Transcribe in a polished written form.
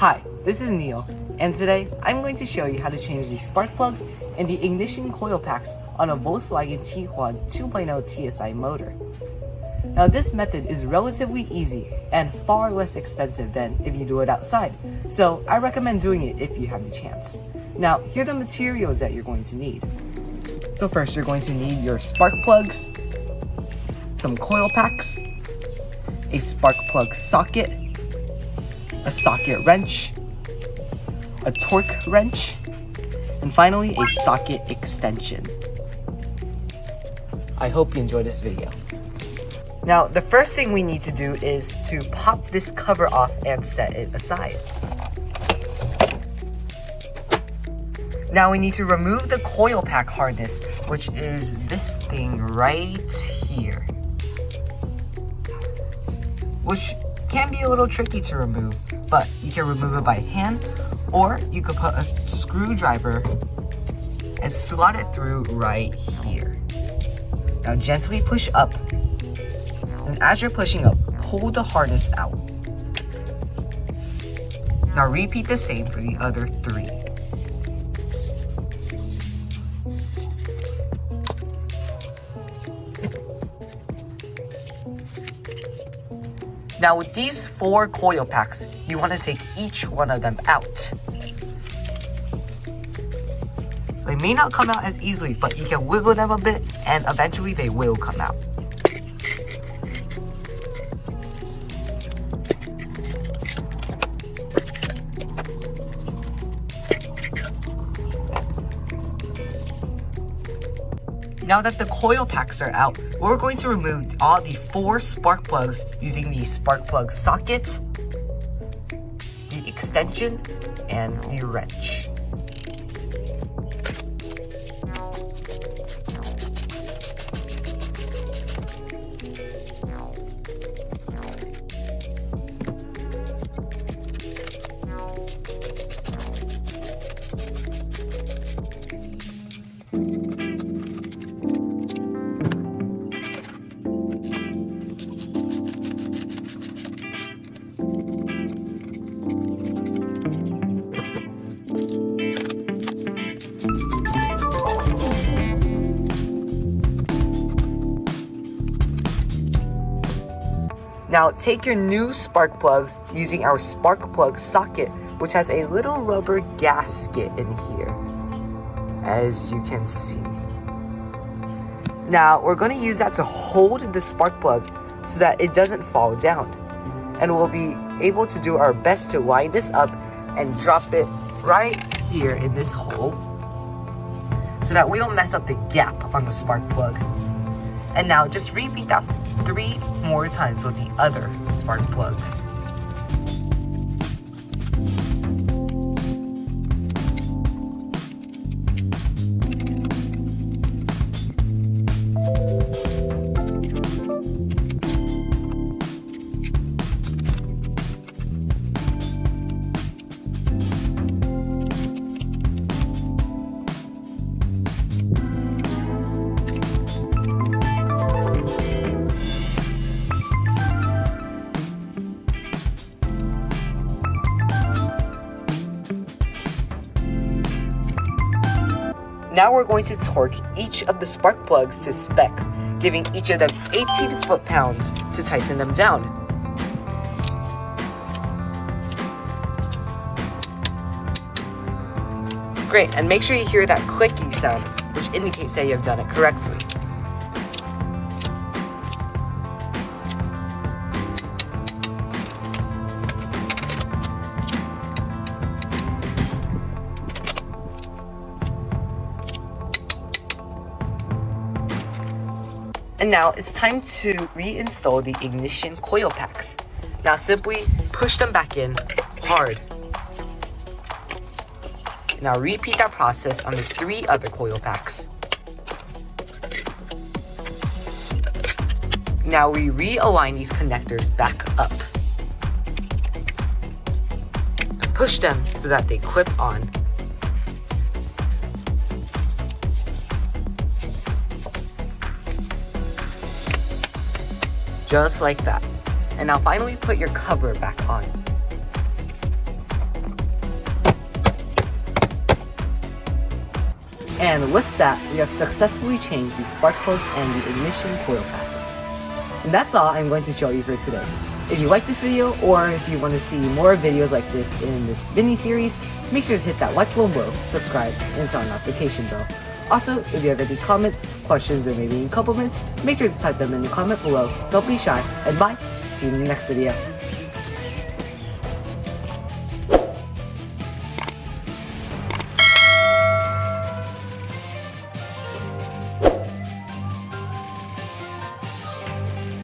Hi, this is Neil, and today I'm going to show you how to change the spark plugs and the ignition coil packs on a Volkswagen Tiguan 2.0 TSI motor. Now this method is relatively easy and far less expensive than if you do it outside, so I recommend doing it if you have the chance. Now here are the materials that you're going to need. So first you're going to need your spark plugs, some coil packs, a spark plug socket, a socket wrench, a torque wrench, and finally a socket extension. I hope you enjoyed this video. Now the first thing we need to do is to pop this cover off and set it aside. Now we need to remove the coil pack harness, which is this thing right here, which can be a little tricky to remove, but you can remove it by hand, or you could put a screwdriver and slot it through right here. Now gently push up, and as you're pushing up, pull the harness out. Now repeat the same for the other three. Now with these 4 coil packs, you want to take each one of them out. They may not come out as easily, but you can wiggle them a bit and eventually they will come out. Now that the coil packs are out, we're going to remove all the 4 spark plugs using the spark plug socket, the extension, and the wrench. Now take your new spark plugs using our spark plug socket, which has a little rubber gasket in here, as you can see. Now we're going to use that to hold the spark plug so that it doesn't fall down. And we'll be able to do our best to line this up and drop it right here in this hole so that we don't mess up the gap on the spark plug. And now just repeat that 3 more times with the other spark plugs. Now we're going to torque each of the spark plugs to spec, giving each of them 18 foot-pounds to tighten them down. Great, and make sure you hear that clicking sound, which indicates that you have done it correctly. And now it's time to reinstall the ignition coil packs. Now simply push them back in hard. Now repeat that process on the 3 other coil packs. Now we realign these connectors back up. Push them so that they clip on. Just like that. And now finally put your cover back on. And with that, we have successfully changed the spark plugs and the ignition coil packs. And that's all I'm going to show you for today. If you like this video, or if you want to see more videos like this in this mini series, make sure to hit that like button below, subscribe, and turn on notification bell. Also, if you have any comments, questions, or maybe any compliments, make sure to type them in the comment below. Don't be shy, and bye! See you in the next video.